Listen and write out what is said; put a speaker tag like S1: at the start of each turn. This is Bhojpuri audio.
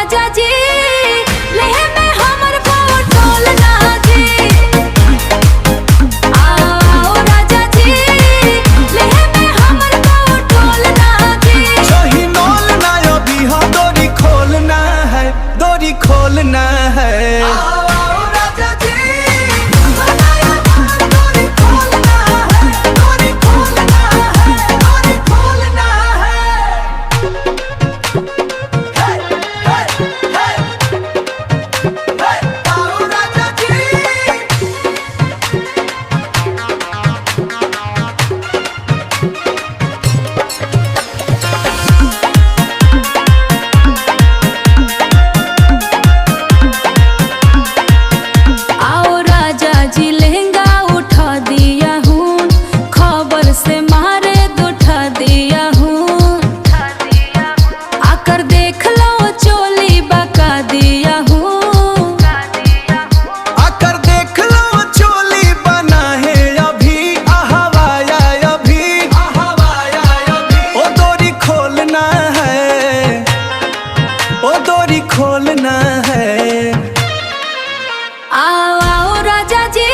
S1: राजा जी लेह में हमर पटोल ना जी। आओ राजा जी लेह में हमर पटोल ना जी।
S2: शहीनोल ना अभी हाँ डोरी खोलना है, डोरी खोलना है।
S1: खोलना है। आओ आओ राजा जी